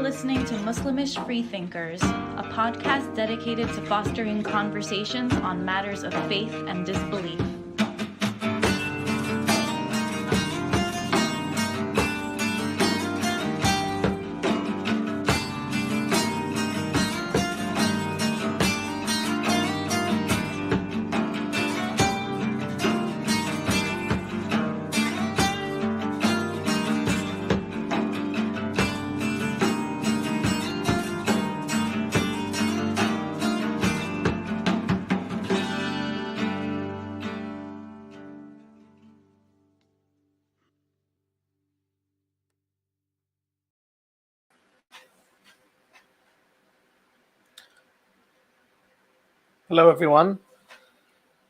listening to Muslimish Freethinkers, a podcast dedicated to fostering conversations on matters of faith and disbelief. Hello, everyone.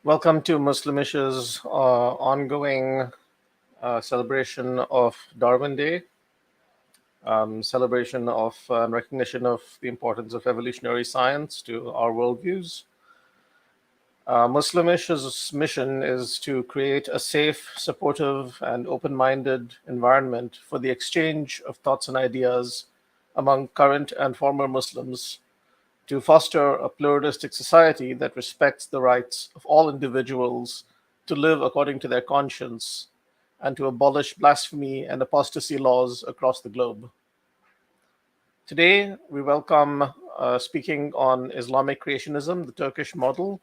Welcome to Muslimish's ongoing celebration of Darwin Day, celebration of and recognition of the importance of evolutionary science to our worldviews. Muslimish's mission is to create a safe, supportive, and open-minded environment for the exchange of thoughts and ideas among current and former Muslims, to foster a pluralistic society that respects the rights of all individuals to live according to their conscience, and to abolish blasphemy and apostasy laws across the globe. Today, we welcome, speaking on Islamic creationism, the Turkish model,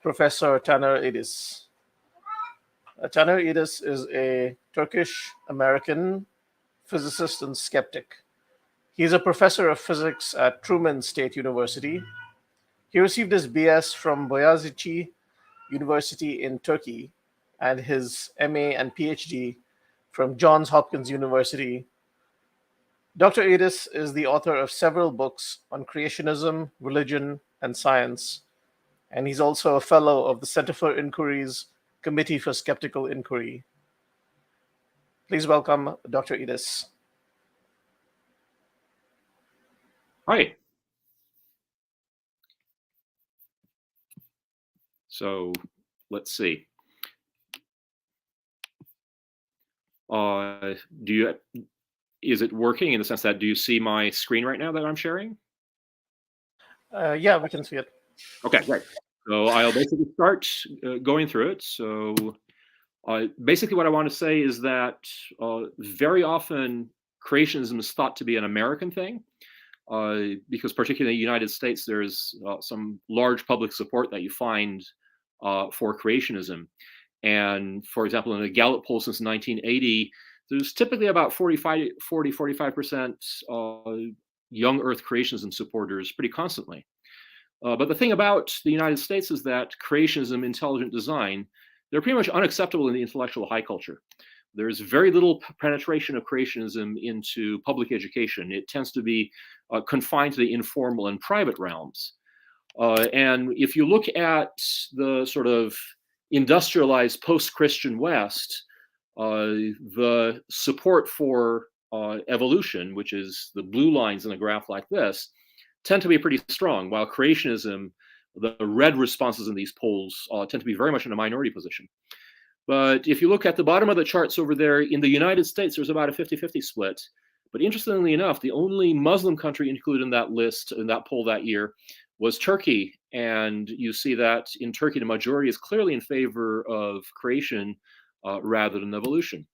Professor Taner Edis. Taner Edis is a Turkish-American physicist and skeptic. He is a professor of physics at Truman State University. He received his BS from Boğaziçi University in Turkey and his MA and PhD from Johns Hopkins University. Dr. Edis is the author of several books on creationism, religion, and science, and he's also a fellow of the Center for Inquiry's Committee for Skeptical Inquiry. Please welcome Dr. Edis. Hi. So let's see. Is it working in the sense that do you see my screen right now that I'm sharing? Yeah, we can see it. Okay, great. So I'll basically start going through it. So basically what I want to say is that very often creationism is thought to be an American thing. Because particularly in the United States, there's some large public support that you find for creationism. And for example, in a Gallup poll since 1980, there's typically about 40-45% young Earth creationism supporters pretty constantly. But the thing about the United States is that creationism, intelligent design, they're pretty much unacceptable in the intellectual high culture. There's very little penetration of creationism into public education. It tends to be confined to the informal and private realms. And if you look at the sort of industrialized post-Christian West, the support for evolution, which is the blue lines in a graph like this, tend to be pretty strong, while creationism, the red responses in these polls tend to be very much in a minority position. But if you look at the bottom of the charts over there, in the United States, there's about a 50-50 split. But interestingly enough, the only Muslim country included in that list, in that poll that year, was Turkey. And you see that in Turkey, the majority is clearly in favor of creation rather than evolution.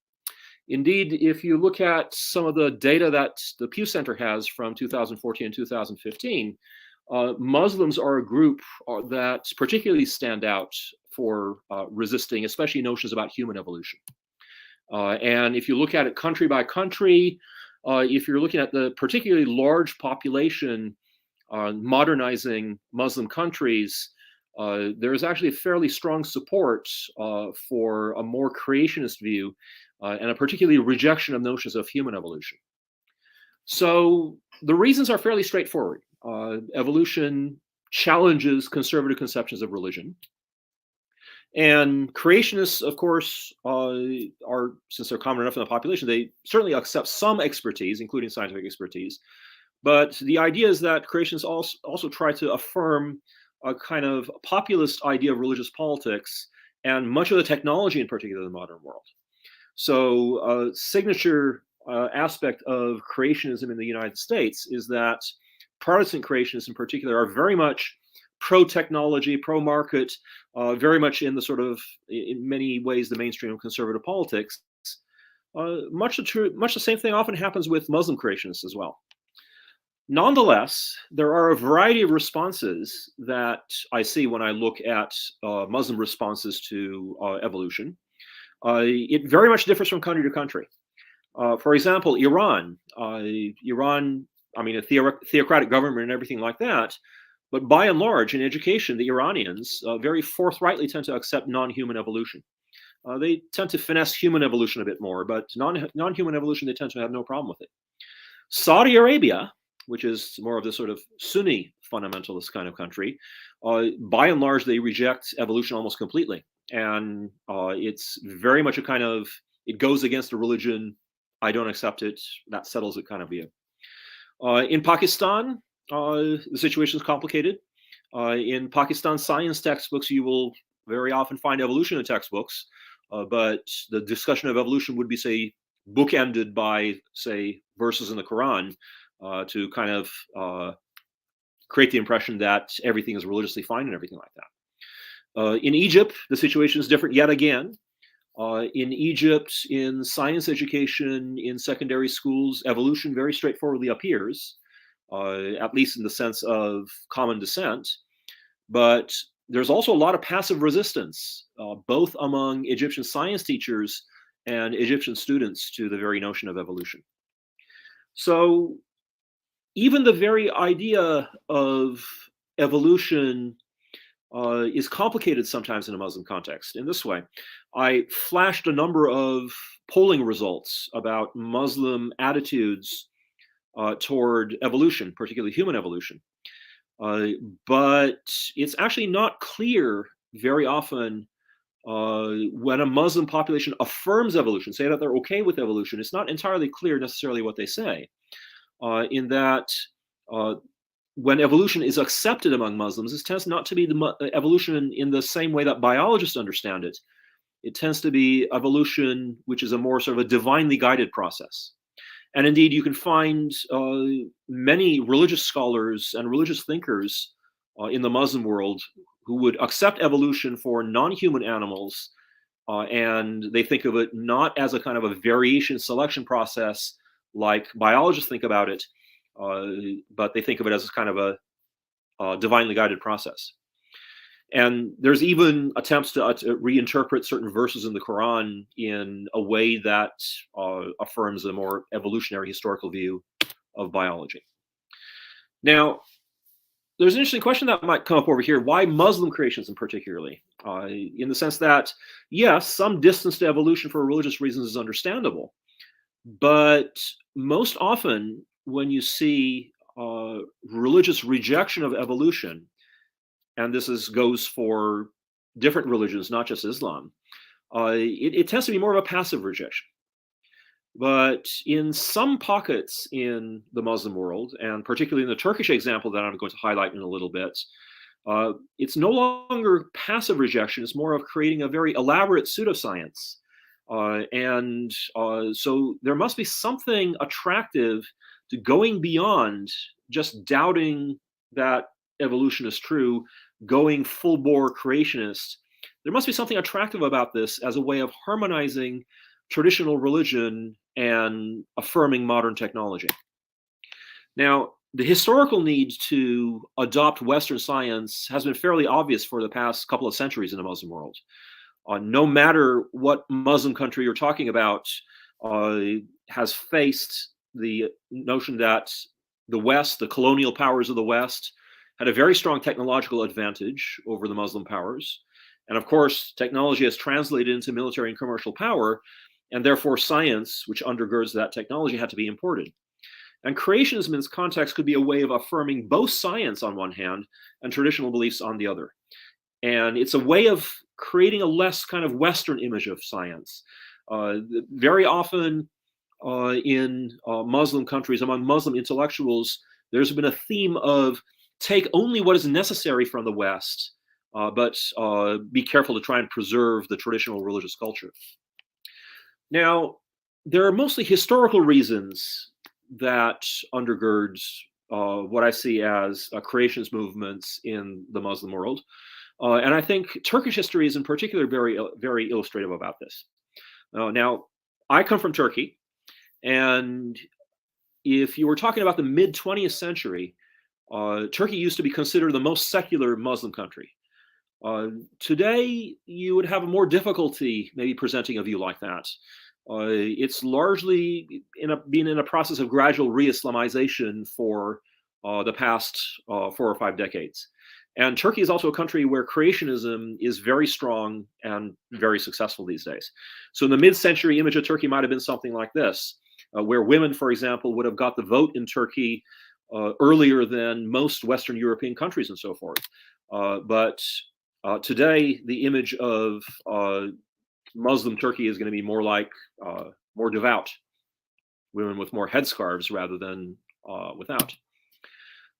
Indeed, if you look at some of the data that the Pew Center has from 2014 and 2015, Muslims are a group that particularly stand out for resisting, especially notions about human evolution. And if you look at it country by country, if you're looking at the particularly large population modernizing Muslim countries, there is actually a fairly strong support for a more creationist view and a particularly rejection of notions of human evolution. So the reasons are fairly straightforward. Evolution challenges conservative conceptions of religion. And creationists, of course, are, since they're common enough in the population, they certainly accept some expertise, including scientific expertise. But the idea is that creationists also try to affirm a kind of populist idea of religious politics and much of the technology in particular in the modern world. So signature aspect of creationism in the United States is that Protestant creationists in particular are very much pro-technology, pro-market, very much in the sort of, in many ways, the mainstream of conservative politics. Much the same thing often happens with Muslim creationists as well. Nonetheless, there are a variety of responses that I see when I look at Muslim responses to evolution. It very much differs from country to country. For example, Iran, I mean, a theocratic government and everything like that, but by and large, in education, the Iranians very forthrightly tend to accept non-human evolution. They tend to finesse human evolution a bit more, but non-human evolution, they tend to have no problem with it. Saudi Arabia, which is more of the sort of Sunni fundamentalist kind of country, by and large, they reject evolution almost completely. And it's very much a kind of, it goes against the religion, I don't accept it, that settles it kind of view. In Pakistan, the situation is complicated. In Pakistan science textbooks, you will very often find evolution in textbooks, but the discussion of evolution would be, say, bookended by, say, verses in the Quran to kind of create the impression that everything is religiously fine and everything like that. In Egypt, the situation is different yet again. In Egypt, in science education, in secondary schools, evolution very straightforwardly appears, at least in the sense of common descent. But there's also a lot of passive resistance, both among Egyptian science teachers and Egyptian students to the very notion of evolution. So even the very idea of evolution is complicated sometimes in a Muslim context. In this way, I flashed a number of polling results about Muslim attitudes toward evolution, particularly human evolution. But it's actually not clear very often when a Muslim population affirms evolution, say that they're okay with evolution, it's not entirely clear necessarily what they say. In that when evolution is accepted among Muslims, it tends not to be the evolution in the same way that biologists understand it. It tends to be evolution, which is a more sort of a divinely guided process. And indeed, you can find many religious scholars and religious thinkers in the Muslim world who would accept evolution for non-human animals, and they think of it not as a kind of a variation selection process like biologists think about it, but they think of it as kind of a divinely guided process. And there's even attempts to reinterpret certain verses in the Quran in a way that affirms a more evolutionary historical view of biology. Now, there's an interesting question that might come up over here. Why Muslim creationism particularly? In the sense that, yes, some distance to evolution for religious reasons is understandable. But most often, when you see religious rejection of evolution, and this goes for different religions, not just Islam, it tends to be more of a passive rejection. But in some pockets in the Muslim world, and particularly in the Turkish example that I'm going to highlight in a little bit, it's no longer passive rejection, it's more of creating a very elaborate pseudoscience. So there must be something attractive to going beyond just doubting that evolution is true, going full bore creationist. There must be something attractive about this as a way of harmonizing traditional religion and affirming modern technology. Now, the historical need to adopt Western science has been fairly obvious for the past couple of centuries in the Muslim world. No matter what Muslim country you're talking about, has faced the notion that the West, the colonial powers of the West, had a very strong technological advantage over the Muslim powers. And of course, technology has translated into military and commercial power, and therefore science, which undergirds that technology, had to be imported. And creationism in this context could be a way of affirming both science on one hand and traditional beliefs on the other. And it's a way of creating a less kind of Western image of science. Very often in Muslim countries, among Muslim intellectuals, there's been a theme of take only what is necessary from the West, but be careful to try and preserve the traditional religious culture. Now, there are mostly historical reasons that undergirds what I see as creationist movements in the Muslim world. And I think Turkish history is in particular very illustrative about this. Now, I come from Turkey, and if you were talking about the mid 20th century, Turkey used to be considered the most secular Muslim country. Today, you would have more difficulty maybe presenting a view like that. It's largely been in a process of gradual re-Islamization for the past 4 or 5 decades. And Turkey is also a country where creationism is very strong and very successful these days. So in the mid-century, image of Turkey might have been something like this, where women, for example, would have got the vote in Turkey earlier than most Western European countries and so forth. But today, the image of Muslim Turkey is going to be more like more devout, women with more headscarves rather than without.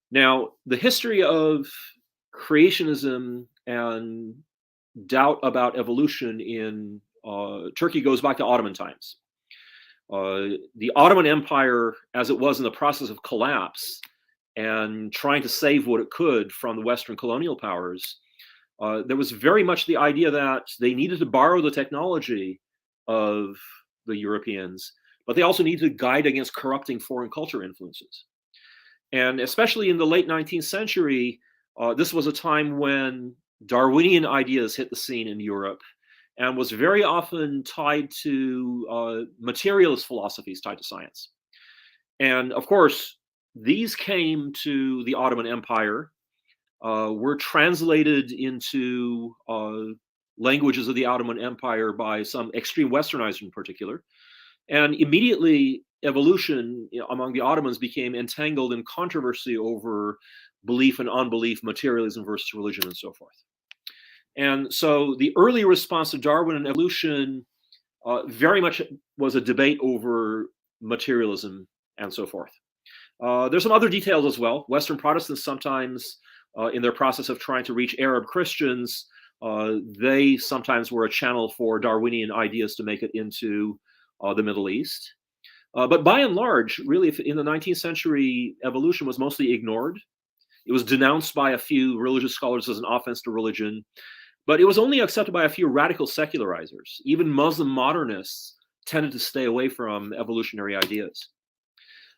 Now, the history of creationism and doubt about evolution in Turkey goes back to Ottoman times. The Ottoman Empire, as it was in the process of collapse and trying to save what it could from the Western colonial powers, there was very much the idea that they needed to borrow the technology of the Europeans, but they also needed to guide against corrupting foreign culture influences. And especially in the late 19th century, this was a time when Darwinian ideas hit the scene in Europe and was very often tied to materialist philosophies tied to science. And of course, these came to the Ottoman Empire, were translated into languages of the Ottoman Empire by some extreme Westernizers in particular. And immediately, evolution among the Ottomans became entangled in controversy over belief and unbelief, materialism versus religion, and so forth. And so the early response to Darwin and evolution very much was a debate over materialism and so forth. There's some other details as well. Western Protestants sometimes, in their process of trying to reach Arab Christians, they sometimes were a channel for Darwinian ideas to make it into the Middle East. But by and large, really, in the 19th century, evolution was mostly ignored. It was denounced by a few religious scholars as an offense to religion, but it was only accepted by a few radical secularizers. Even Muslim modernists tended to stay away from evolutionary ideas.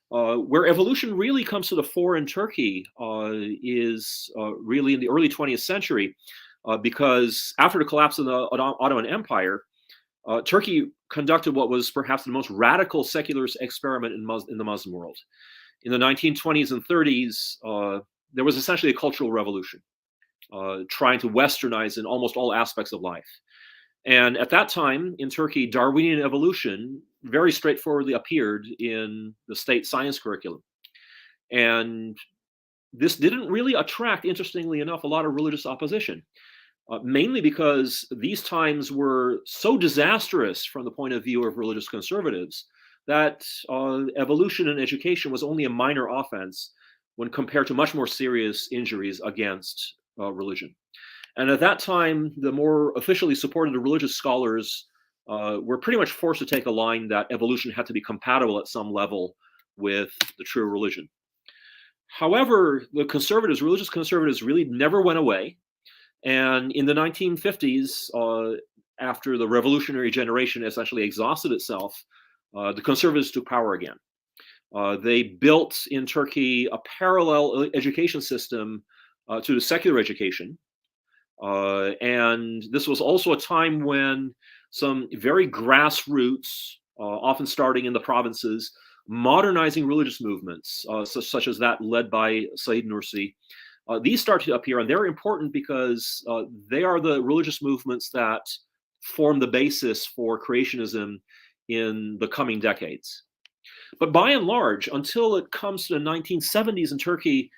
Where evolution really comes to the fore in Turkey is really in the early 20th century, because after the collapse of the Ottoman Empire, Turkey conducted what was perhaps the most radical secularist experiment in the Muslim world. In the 1920s and 30s, there was essentially a cultural revolution, trying to westernize in almost all aspects of life. And at that time in Turkey, Darwinian evolution very straightforwardly appeared in the state science curriculum. And this didn't really attract, interestingly enough, a lot of religious opposition, mainly because these times were so disastrous from the point of view of religious conservatives that evolution in education was only a minor offense when compared to much more serious injuries against religion. And at that time, the more officially supported religious scholars were pretty much forced to take a line that evolution had to be compatible at some level with the true religion. However, the conservatives, religious conservatives, really never went away. And in the 1950s, after the revolutionary generation essentially exhausted itself, the conservatives took power again. They built in Turkey a parallel education system to secular education. And this was also a time when some very grassroots, often starting in the provinces, modernizing religious movements, such as that led by Said Nursi, these start to appear, and they're important because they are the religious movements that form the basis for creationism in the coming decades. But by and large, until it comes to the 1970s in Turkey,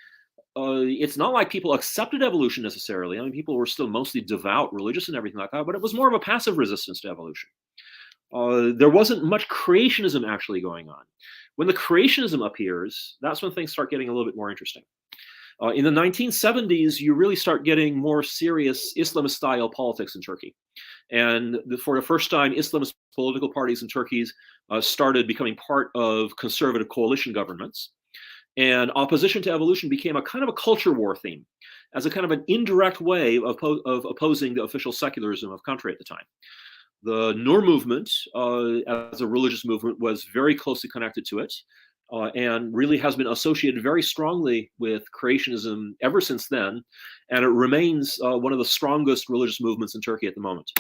it's not like people accepted evolution necessarily. I mean, people were still mostly devout, religious, and everything like that, but it was more of a passive resistance to evolution. There wasn't much creationism actually going on. When the creationism appears, that's when things start getting a little bit more interesting. In the 1970s, you really start getting more serious Islamist-style politics in Turkey. And for the first time, Islamist political parties in Turkey started becoming part of conservative coalition governments. And opposition to evolution became a kind of a culture war theme, as a kind of an indirect way of opposing the official secularism of country at the time. The Nur movement, as a religious movement, was very closely connected to it, and really has been associated very strongly with creationism ever since then. And it remains one of the strongest religious movements in Turkey at the moment.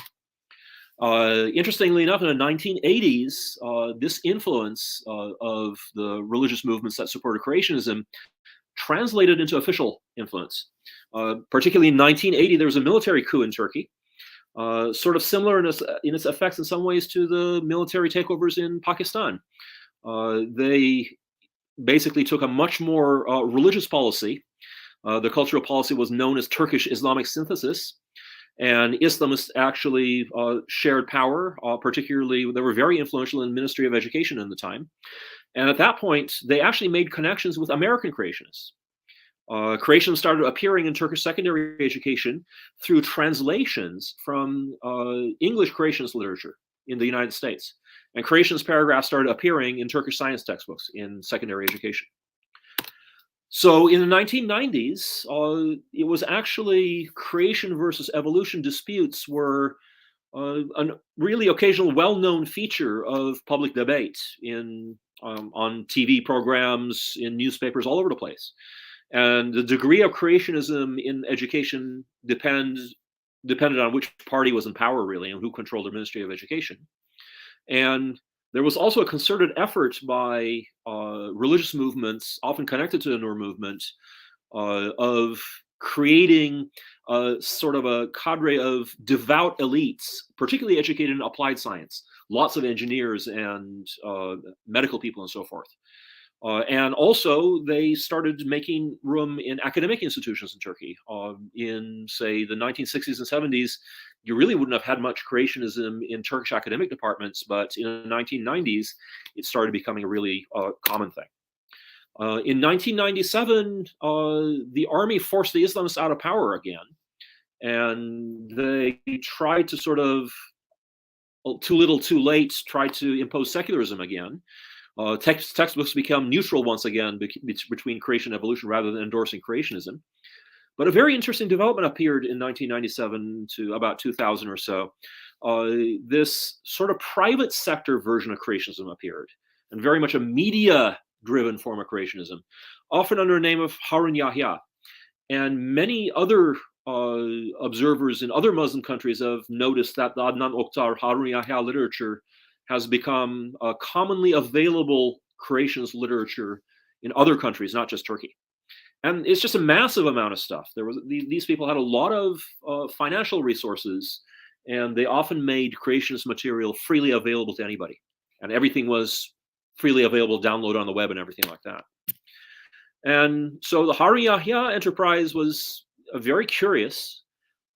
Interestingly enough, in the 1980s, this influence of the religious movements that supported creationism translated into official influence. Particularly in 1980, there was a military coup in Turkey, sort of similar in its effects in some ways to the military takeovers in Pakistan. They basically took a much more religious policy. The cultural policy was known as Turkish Islamic synthesis. And Islamists actually shared power, particularly they were very influential in the Ministry of Education in the time. And at that point, they actually made connections with American creationists. Creationism started appearing in Turkish secondary education through translations from English creationist literature in the United States. And creationist paragraphs started appearing in Turkish science textbooks in secondary education. So in the 1990s, it was actually creation versus evolution disputes were a really occasional well-known feature of public debate on TV programs, in newspapers, all over the place. And the degree of creationism in education depended on which party was in power, really, and who controlled the Ministry of Education. And there was also a concerted effort by religious movements, often connected to the Nur movement, of creating sort of a cadre of devout elites, particularly educated in applied science, lots of engineers and medical people and so forth. And also, they started making room in academic institutions in Turkey. In, say, the 1960s and 70s, you really wouldn't have had much creationism in Turkish academic departments, but in the 1990s, it started becoming a really common thing. In 1997, the army forced the Islamists out of power again, and they tried to sort of, too little, too late, try to impose secularism again. Textbooks become neutral once again between creation and evolution rather than endorsing creationism. But a very interesting development appeared in 1997 to about 2000 or so. This sort of private sector version of creationism appeared, and very much a media-driven form of creationism, often under the name of Harun Yahya. And many other observers in other Muslim countries have noticed that the Adnan Oktar, Harun Yahya literature has become commonly available creationist literature in other countries, not just Turkey. And it's just a massive amount of stuff. These people had a lot of financial resources, and they often made creationist material freely available to anybody. And everything was freely available, download on the web and everything like that. And so the Harun Yahya enterprise was very curious.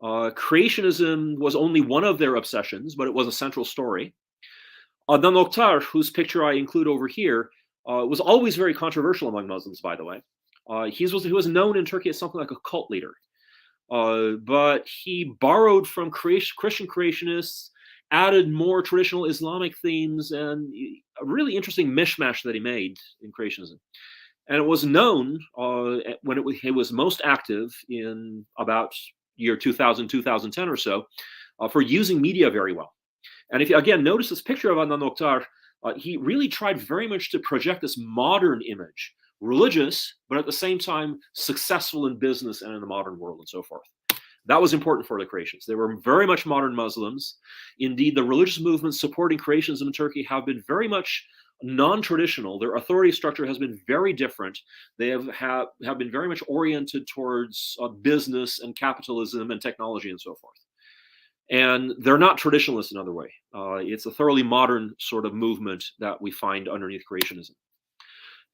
Creationism was only one of their obsessions, but it was a central story. Adnan Oktar, whose picture I include over here, was always very controversial among Muslims, by the way. He was known in Turkey as something like a cult leader. But he borrowed from Christian creationists, added more traditional Islamic themes, and a really interesting mishmash that he made in creationism. And it was known when it was most active in about year 2000, 2010 or so, for using media very well. And if you, again, notice this picture of Adnan Oktar, he really tried very much to project this modern image, religious, but at the same time, successful in business and in the modern world and so forth. That was important for the creationists. They were very much modern Muslims. Indeed, the religious movements supporting creationism in Turkey have been very much non-traditional. Their authority structure has been very different. They have been very much oriented towards business and capitalism and technology and so forth. And they're not traditionalists in another way. It's a thoroughly modern sort of movement that we find underneath creationism.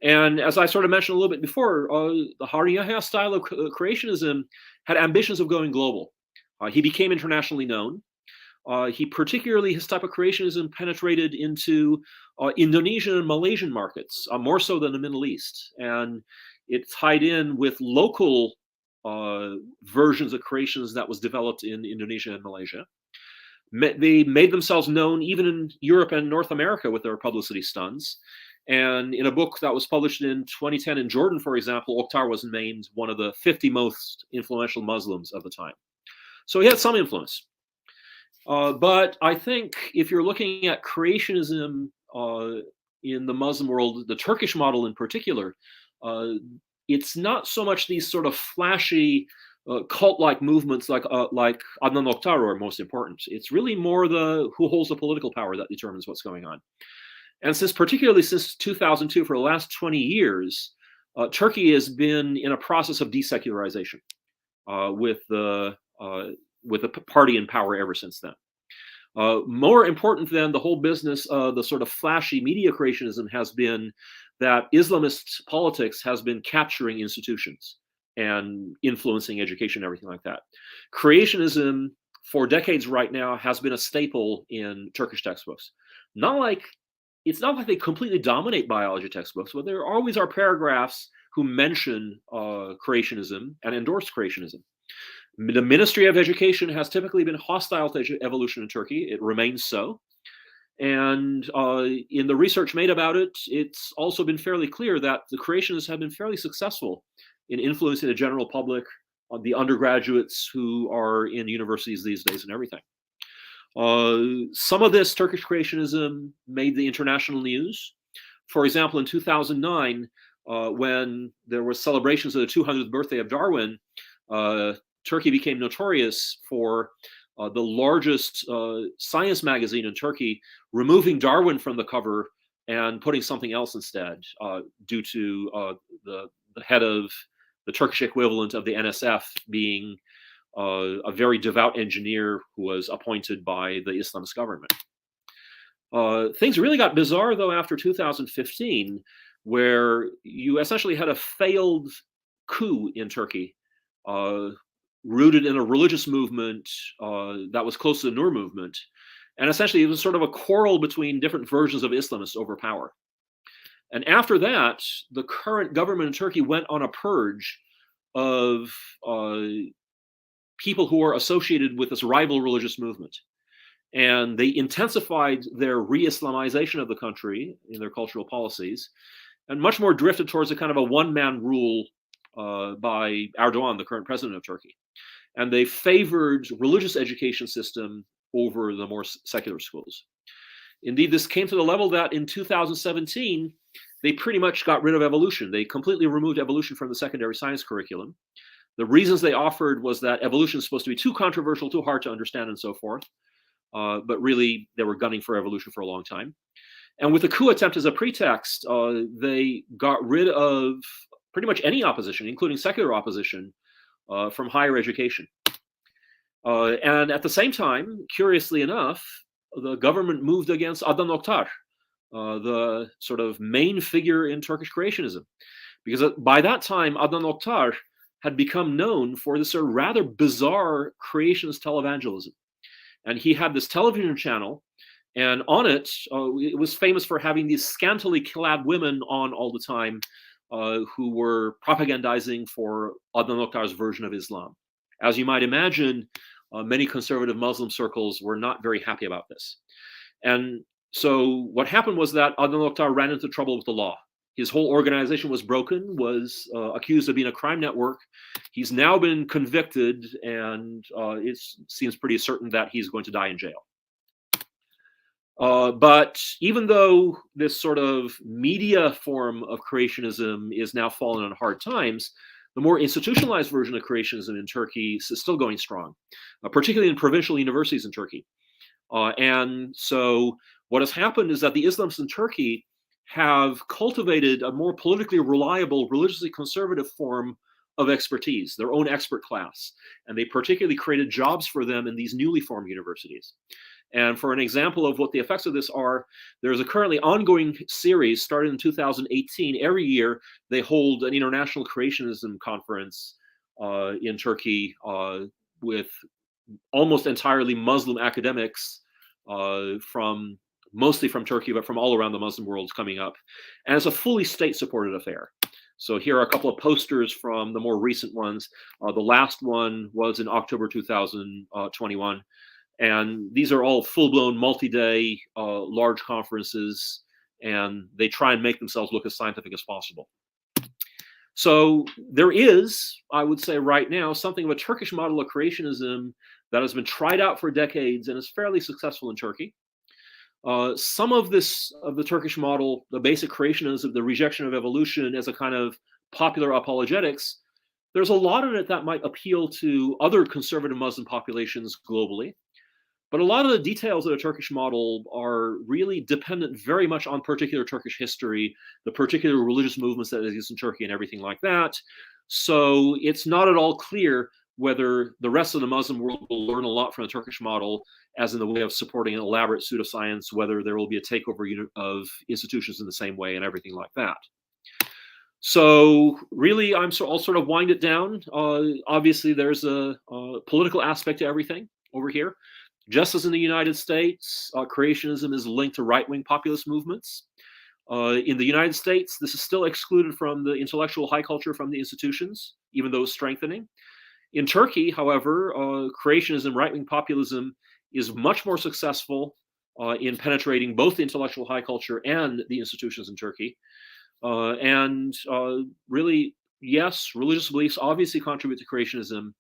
And as I sort of mentioned a little bit before, the Harun Yahya style of creationism had ambitions of going global. He became internationally known. His type of creationism penetrated into Indonesian and Malaysian markets, more so than the Middle East. And it tied in with local versions of creations that was developed in Indonesia and Malaysia. They made themselves known even in Europe and North America with their publicity stunts. And in a book that was published in 2010 in Jordan, for example, Oktar was named one of the 50 most influential Muslims of the time. So he had some influence. But I think if you're looking at creationism in the Muslim world, the Turkish model in particular, it's not so much these sort of flashy cult-like movements like Adnan Oktar are most important. It's really more who holds the political power that determines what's going on. And particularly since 2002, for the last 20 years, Turkey has been in a process of desecularization with the party in power ever since then. More important than the whole business of the sort of flashy media creationism has been that Islamist politics has been capturing institutions and influencing education and everything like that. Creationism for decades right now has been a staple in Turkish textbooks. It's not like they completely dominate biology textbooks, but there always are paragraphs who mention creationism and endorse creationism. The Ministry of Education has typically been hostile to evolution in Turkey. It remains so. And in the research made about it, it's also been fairly clear that the creationists have been fairly successful in influencing the general public, the undergraduates who are in universities these days and everything. Some of this Turkish creationism made the international news. For example, in 2009, when there were celebrations of the 200th birthday of Darwin, Turkey became notorious for the largest science magazine in Turkey removing Darwin from the cover and putting something else instead, due to the head of the Turkish equivalent of the NSF being a very devout engineer who was appointed by the Islamist government. Things really got bizarre, though, after 2015, where you essentially had a failed coup in Turkey, rooted in a religious movement that was close to the Nur movement. And essentially, it was sort of a quarrel between different versions of Islamists over power. And after that, the current government in Turkey went on a purge of people who are associated with this rival religious movement. And they intensified their re-Islamization of the country in their cultural policies, and much more drifted towards a kind of a one-man rule by Erdogan, the current president of Turkey. And they favored religious education system over the more secular schools. Indeed, this came to the level that in 2017, they pretty much got rid of evolution. They completely removed evolution from the secondary science curriculum. The reasons they offered was that evolution is supposed to be too controversial, too hard to understand, and so forth. But really, they were gunning for evolution for a long time. And with the coup attempt as a pretext, they got rid of pretty much any opposition, including secular opposition, from higher education. And at the same time, curiously enough, the government moved against Adnan Oktar, the sort of main figure in Turkish creationism. Because by that time, Adnan Oktar had become known for this sort of rather bizarre creationist televangelism. And he had this television channel, and on it, it was famous for having these scantily clad women on all the time who were propagandizing for Adnan Oktar's version of Islam. As you might imagine, many conservative Muslim circles were not very happy about this. And so what happened was that Adnan Oktar ran into trouble with the law. His whole organization was broken, was accused of being a crime network. He's now been convicted, and it seems pretty certain that he's going to die in jail. But even though this sort of media form of creationism is now fallen on hard times, the more institutionalized version of creationism in Turkey is still going strong, particularly in provincial universities in Turkey. And so what has happened is that the Islamists in Turkey have cultivated a more politically reliable, religiously conservative form of expertise, their own expert class. And they particularly created jobs for them in these newly formed universities. And for an example of what the effects of this are, there's a currently ongoing series started in 2018. Every year, they hold an international creationism conference in Turkey with almost entirely Muslim academics mostly from Turkey, but from all around the Muslim world coming up. And it's a fully state-supported affair. So here are a couple of posters from the more recent ones. The last one was in October 2021. And these are all full-blown multi-day large conferences, and they try and make themselves look as scientific as possible. So there is, I would say right now, something of a Turkish model of creationism that has been tried out for decades and is fairly successful in Turkey. Some of the Turkish model, the basic creationism, the rejection of evolution as a kind of popular apologetics, there's a lot in it that might appeal to other conservative Muslim populations globally. But a lot of the details of the Turkish model are really dependent very much on particular Turkish history, the particular religious movements that exist in Turkey and everything like that. So it's not at all clear whether the rest of the Muslim world will learn a lot from the Turkish model, as in the way of supporting an elaborate pseudoscience, whether there will be a takeover of institutions in the same way and everything like that. So really, I'll sort of wind it down. Obviously, there's a political aspect to everything over here. Just as in the United States, creationism is linked to right-wing populist movements. In the United States, this is still excluded from the intellectual high culture from the institutions, even though it's strengthening. In Turkey, however, creationism, right-wing populism is much more successful in penetrating both the intellectual high culture and the institutions in Turkey. Really, yes, religious beliefs obviously contribute to creationism,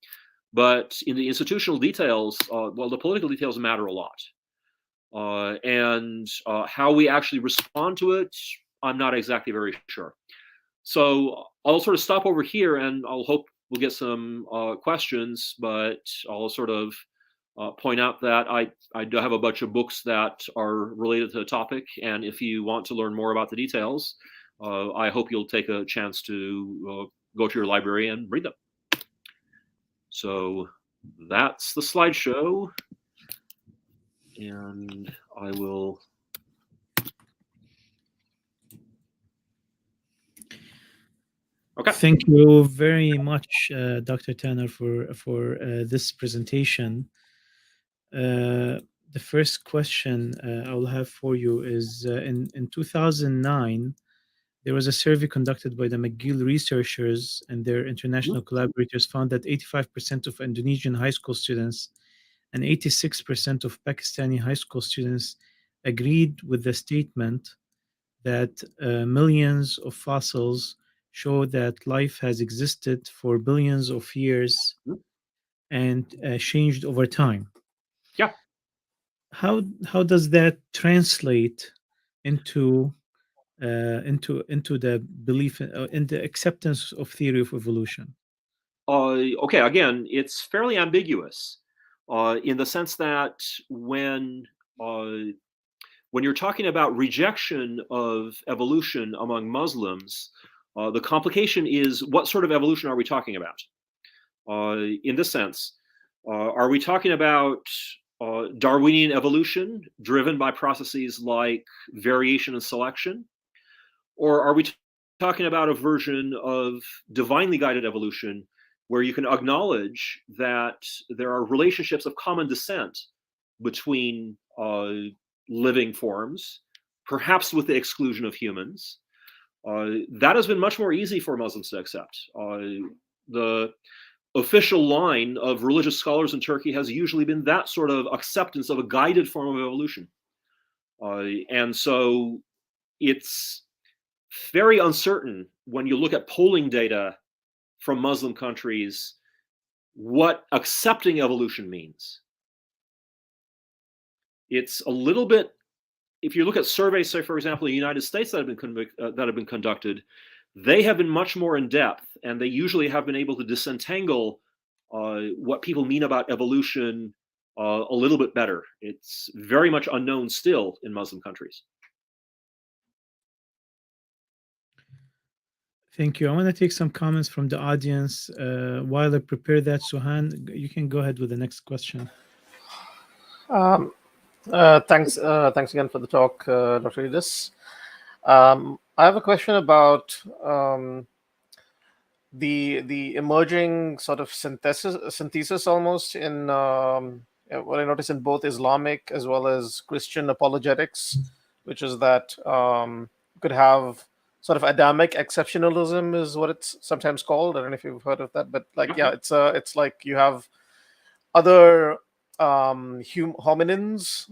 but in the institutional details, well, the political details matter a lot. How we actually respond to it, I'm not exactly very sure. So I'll sort of stop over here, and I'll hope we'll get some questions, but I'll sort of point out that I do have a bunch of books that are related to the topic, and if you want to learn more about the details, I hope you'll take a chance to go to your library and read them. So that's the slideshow, and I will. Okay. Thank you very much, Dr. Tanner, for this presentation. The first question I will have for you is in 2009. There was a survey conducted by the McGill researchers and their international collaborators found that 85% of Indonesian high school students and 86% of Pakistani high school students agreed with the statement that millions of fossils show that life has existed for billions of years and changed over time. Yeah. How does that translate into the belief in the acceptance of theory of evolution? Okay, again, it's fairly ambiguous in the sense that when you're talking about rejection of evolution among Muslims, the complication is what sort of evolution are we talking about? In this sense, are we talking about Darwinian evolution driven by processes like variation and selection? Or are we talking about a version of divinely guided evolution where you can acknowledge that there are relationships of common descent between living forms, perhaps with the exclusion of humans? That has been much more easy for Muslims to accept. The official line of religious scholars in Turkey has usually been that sort of acceptance of a guided form of evolution. And so it's very uncertain when you look at polling data from Muslim countries what accepting evolution means. It's a little bit, if you look at surveys, say for example, in the United States that have been conducted, they have been much more in depth, and they usually have been able to disentangle what people mean about evolution a little bit better. It's very much unknown still in Muslim countries. Thank you. I want to take some comments from the audience. While I prepare that, Suhan, you can go ahead with the next question. Thanks again for the talk, Dr. Edis. I have a question about the emerging sort of synthesis almost in what I notice in both Islamic as well as Christian apologetics, which is that you could have sort of Adamic exceptionalism is what it's sometimes called. I don't know if you've heard of that, but like, yeah, it's like you have other hominins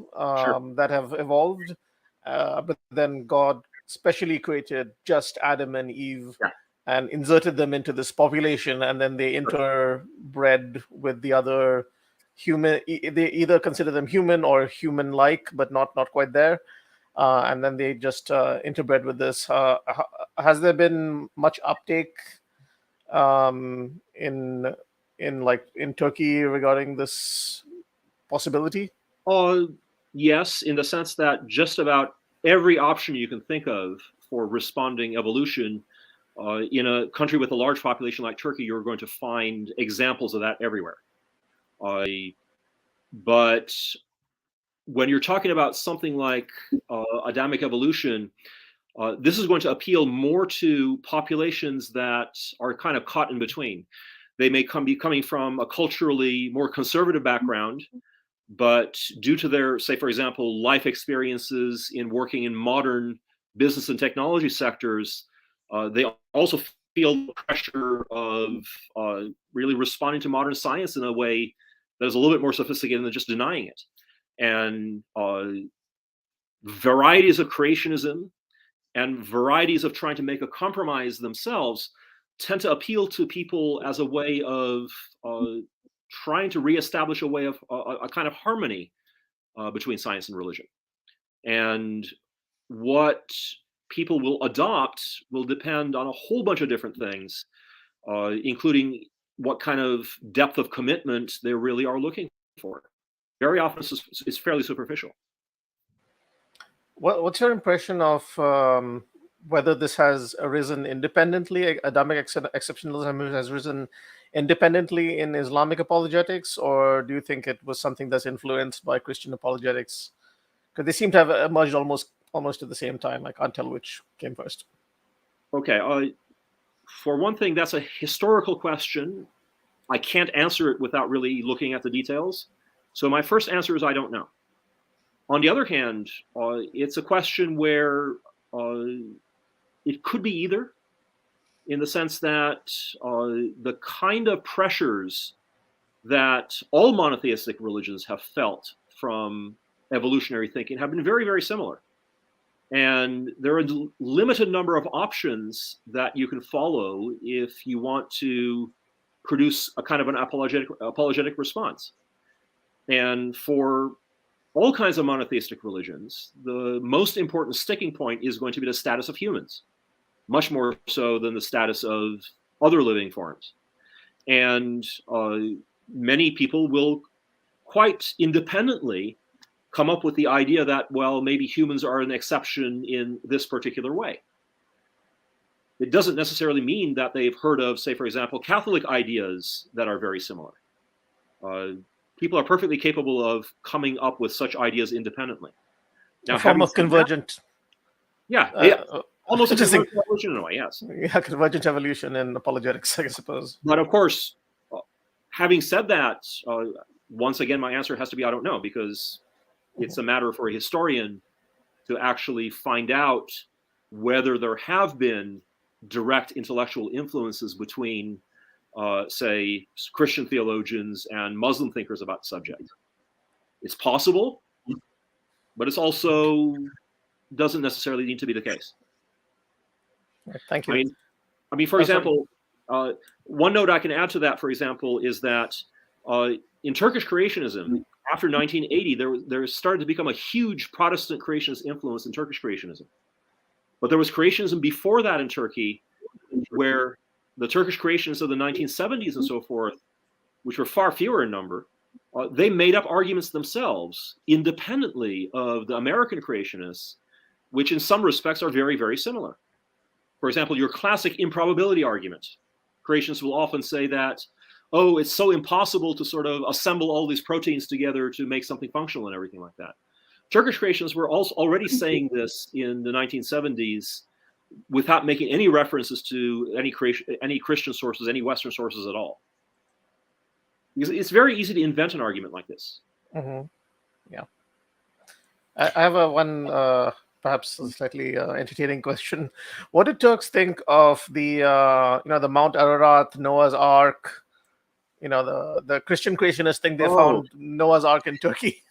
that have evolved, but then God specially created just Adam and Eve and inserted them into this population, and then they interbred with the other human. They either consider them human or human-like, but not quite there. And then they just interbred with this. Has there been much uptake in Turkey regarding this possibility? Yes, in the sense that just about every option you can think of for responding evolution, in a country with a large population like Turkey, you're going to find examples of that everywhere. But when you're talking about something like Adamic evolution, this is going to appeal more to populations that are kind of caught in between. They may be coming from a culturally more conservative background, but due to their, say, for example, life experiences in working in modern business and technology sectors, they also feel the pressure of really responding to modern science in a way that is a little bit more sophisticated than just denying it. And varieties of creationism and varieties of trying to make a compromise themselves tend to appeal to people as a way of trying to reestablish a way of a kind of harmony between science and religion. And what people will adopt will depend on a whole bunch of different things, including what kind of depth of commitment they really are looking for. Very often it's fairly superficial. What's your impression of whether this has arisen independently? Adamic exceptionalism has risen independently in Islamic apologetics, or do you think it was something that's influenced by Christian apologetics? Because they seem to have emerged almost at the same time. I can't tell which came first. Okay. For one thing, that's a historical question. I can't answer it without really looking at the details. So my first answer is I don't know. On the other hand, it's a question where it could be either, in the sense that the kind of pressures that all monotheistic religions have felt from evolutionary thinking have been very, very similar. And there are a limited number of options that you can follow if you want to produce a kind of an apologetic response. And for all kinds of monotheistic religions, the most important sticking point is going to be the status of humans, much more so than the status of other living forms. And many people will quite independently come up with the idea that, well, maybe humans are an exception in this particular way. It doesn't necessarily mean that they've heard of, say, for example, Catholic ideas that are very similar. People are perfectly capable of coming up with such ideas independently. Now, a form of convergent. Almost a convergent evolution in a way, yes. Yeah, convergent evolution in apologetics, I suppose. But of course, having said that, once again, my answer has to be I don't know, because it's a matter for a historian to actually find out whether there have been direct intellectual influences between say, Christian theologians and Muslim thinkers about the subject. It's possible, but it's also doesn't necessarily need to be the case. Thank you. I mean, for example, one note I can add to that, for example, is that in Turkish creationism, after 1980, there started to become a huge Protestant creationist influence in Turkish creationism. But there was creationism before that in Turkey, where the Turkish creationists of the 1970s and so forth, which were far fewer in number, they made up arguments themselves independently of the American creationists, which in some respects are very, very similar. For example, your classic improbability argument. Creationists will often say that, oh, it's so impossible to sort of assemble all these proteins together to make something functional and everything like that. Turkish creationists were also already saying this in the 1970s without making any references to any Christian sources, any Western sources at all. Because it's very easy to invent an argument like this. Mm-hmm. Yeah. I have one perhaps a slightly entertaining question. What did Turks think of the the Mount Ararat, Noah's Ark? The Christian creationists think they found Noah's Ark in Turkey.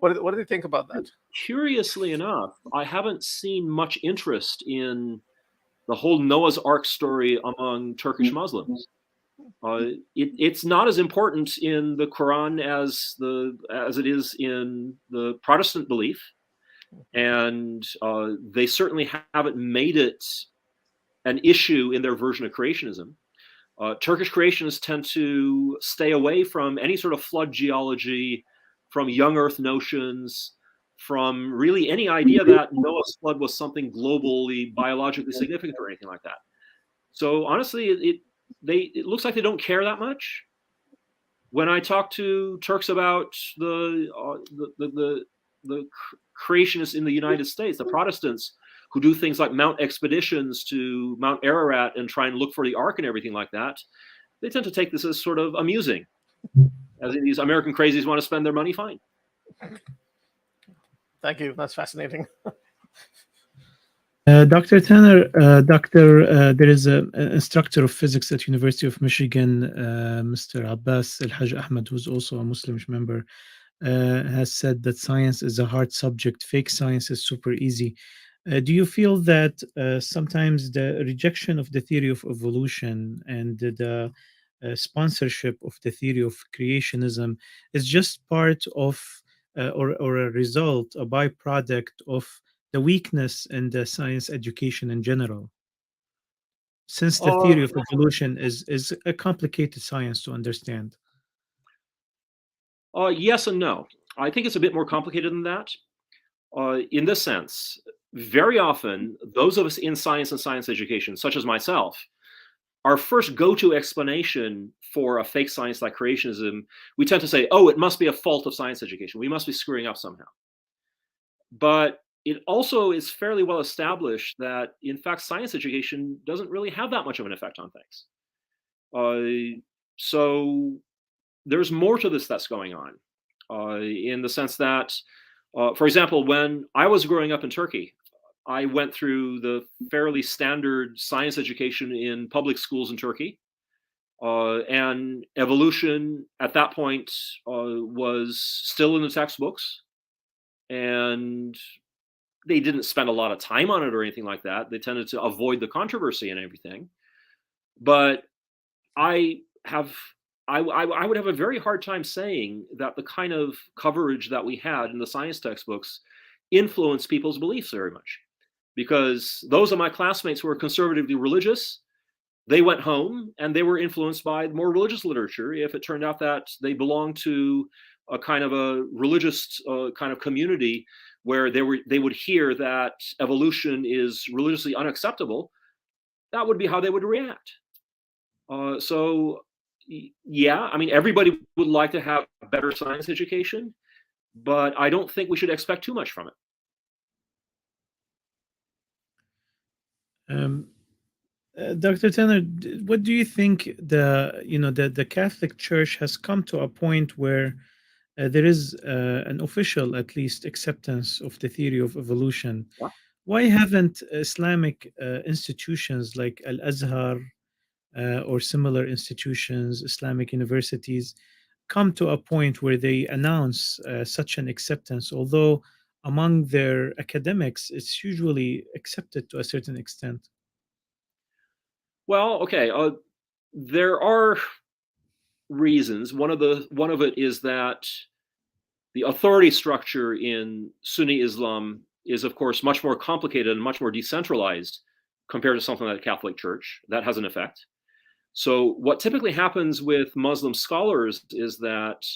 What do they think about that? Curiously enough, I haven't seen much interest in the whole Noah's Ark story among Turkish Muslims. It's not as important in the Quran as it is in the Protestant belief, and they certainly haven't made it an issue in their version of creationism. Turkish creationists tend to stay away from any sort of flood geology, from young Earth notions, from really any idea that Noah's flood was something globally, biologically significant or anything like that. So honestly, it looks like they don't care that much. When I talk to Turks about the creationists in the United States, the Protestants who do things like mount expeditions to Mount Ararat and try and look for the Ark and everything like that, they tend to take this as sort of amusing. As these American crazies want to spend their money, fine. Thank you. That's fascinating. Dr. Tanner, there is an instructor of physics at University of Michigan, Mr. Abbas El-Haj Ahmed, who's also a Muslim member, has said that science is a hard subject. Fake science is super easy. Do you feel that sometimes the rejection of the theory of evolution and the sponsorship of the theory of creationism is just part of or a result, a byproduct of the weakness in the science education in general? Since the theory of evolution is a complicated science to understand. Yes and no. I think it's a bit more complicated than that. In this sense, very often, those of us in science and science education, such as myself, our first go-to explanation for a fake science like creationism, we tend to say, oh, it must be a fault of science education. We must be screwing up somehow. But it also is fairly well established that, in fact, science education doesn't really have that much of an effect on things. So there's more to this that's going on, in the sense that, for example, when I was growing up in Turkey, I went through the fairly standard science education in public schools in Turkey. And evolution at that point was still in the textbooks. And they didn't spend a lot of time on it or anything like that. They tended to avoid the controversy and everything. But I would have a very hard time saying that the kind of coverage that we had in the science textbooks influenced people's beliefs very much. Because those of my classmates who were conservatively religious, they went home and they were influenced by more religious literature if it turned out that they belonged to a kind of a religious kind of community where they would hear that evolution is religiously unacceptable. That would be how they would react. So yeah, I mean, everybody would like to have a better science education, but I don't think we should expect too much from it. Dr. Tanner, what do you think the Catholic Church has come to a point where there is an official, at least, acceptance of the theory of evolution? Yeah. Why haven't Islamic institutions like Al-Azhar or similar institutions, Islamic universities, come to a point where they announce such an acceptance, although among their academics, it's usually accepted to a certain extent? Well, okay, there are reasons. One of it is that the authority structure in Sunni Islam is, of course, much more complicated and much more decentralized compared to something like the Catholic Church. That has an effect. So what typically happens with Muslim scholars is that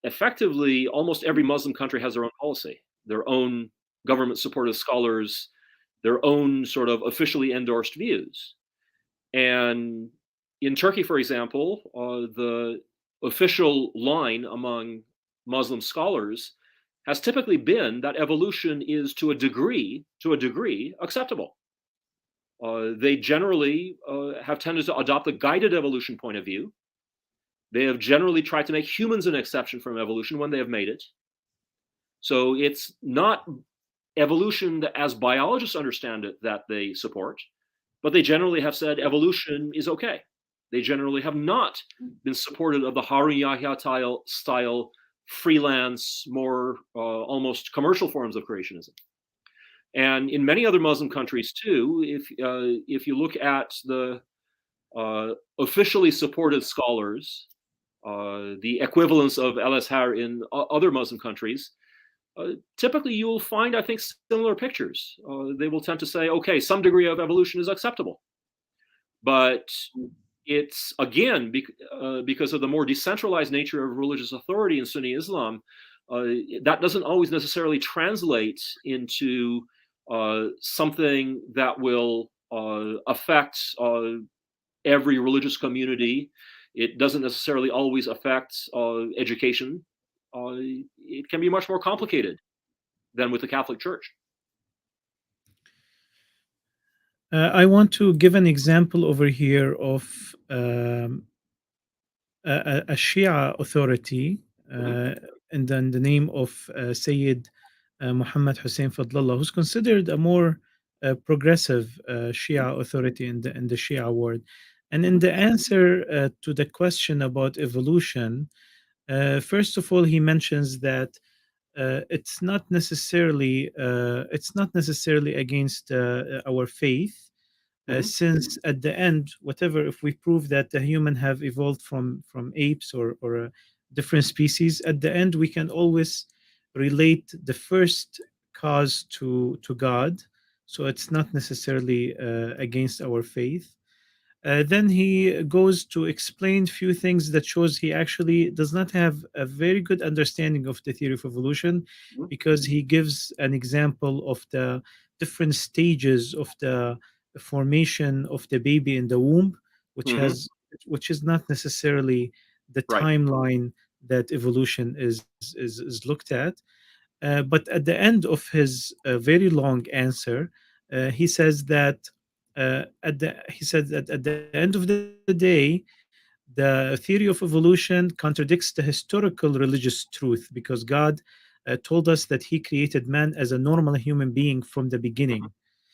effectively almost every Muslim country has their own policy, their own government-supported scholars, their own sort of officially endorsed views. And in Turkey, for example, the official line among Muslim scholars has typically been that evolution is to a degree acceptable. They generally have tended to adopt a guided evolution point of view. They have generally tried to make humans an exception from evolution when they have made it. So it's not evolution as biologists understand it that they support, but they generally have said evolution is okay. They generally have not been supportive of the Harun Yahya style freelance, more almost commercial forms of creationism. And in many other Muslim countries too, if you look at the officially supported scholars, the equivalents of al-Azhar in other Muslim countries, typically you will find, I think, similar pictures. They will tend to say, okay, some degree of evolution is acceptable. But it's, again, because of the more decentralized nature of religious authority in Sunni Islam, that doesn't always necessarily translate into something that will affect every religious community. It doesn't necessarily always affect education. It can be much more complicated than with the Catholic Church. I want to give an example over here of a Shia authority in the name of Sayyid Muhammad Hussein Fadlallah, who's considered a more progressive Shia authority in the Shia world. And in the answer to the question about evolution, first of all, he mentions that it's not necessarily against our faith, since at the end, whatever, if we prove that the human have evolved from apes or a different species, at the end we can always relate the first cause to God, so it's not necessarily against our faith. Then he goes to explain few things that shows he actually does not have a very good understanding of the theory of evolution, because he gives an example of the different stages of the formation of the baby in the womb, which is not necessarily the timeline that evolution is looked at. But at the end of his very long answer, he says that he said that at the end of the day, the theory of evolution contradicts the historical religious truth, because God told us that He created man as a normal human being from the beginning.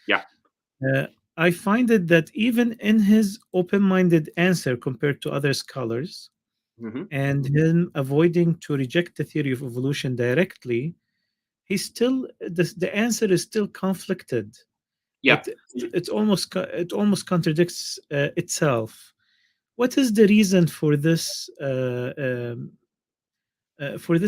Yeah. I find it that even in his open-minded answer compared to other scholars, and him avoiding to reject the theory of evolution directly, he's still the answer is still conflicted. Yeah. It almost contradicts itself. What is the reason for this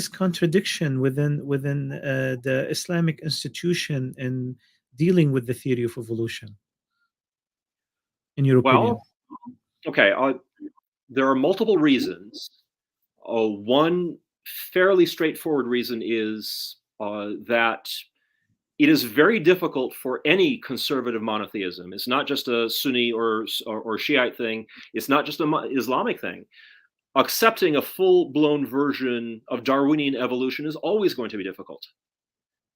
contradiction within the Islamic institution in dealing with the theory of evolution, in your opinion? Well, okay, there are multiple reasons. One fairly straightforward reason is that it is very difficult for any conservative monotheism. It's not just a Sunni or Shiite thing. It's not just an Islamic thing. Accepting a full-blown version of Darwinian evolution is always going to be difficult,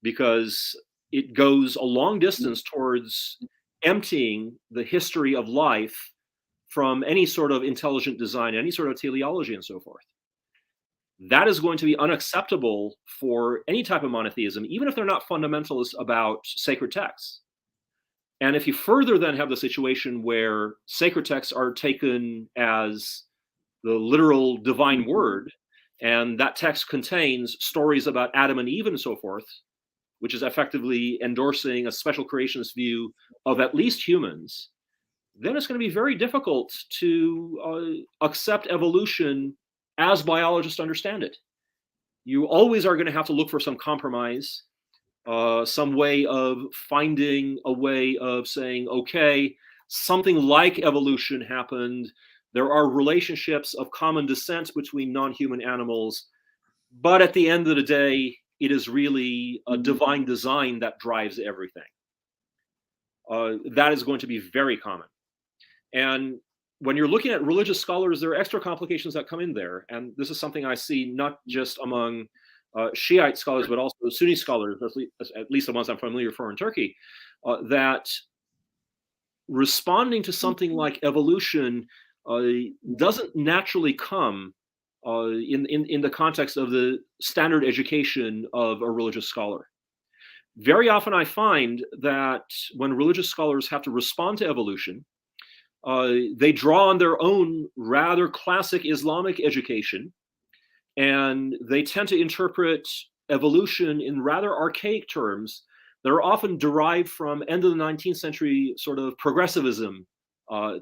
because it goes a long distance towards emptying the history of life from any sort of intelligent design, any sort of teleology, and so forth. That is going to be unacceptable for any type of monotheism, even if they're not fundamentalists about sacred texts. And if you further then have the situation where sacred texts are taken as the literal divine word, and that text contains stories about Adam and Eve and so forth, which is effectively endorsing a special creationist view of at least humans, then it's going to be very difficult to accept evolution as biologists understand it. You always are going to have to look for some compromise, some way of finding a way of saying, okay, something like evolution happened. There are relationships of common descent between non-human animals, but at the end of the day, it is really a divine design that drives everything. That is going to be very common. And when you're looking at religious scholars, there are extra complications that come in there. And this is something I see not just among Shiite scholars, but also Sunni scholars, at least the ones I'm familiar with in Turkey, that responding to something like evolution doesn't naturally come in the context of the standard education of a religious scholar. very often I find that when religious scholars have to respond to evolution, they draw on their own rather classic Islamic education, and they tend to interpret evolution in rather archaic terms that are often derived from end of the 19th century sort of progressivism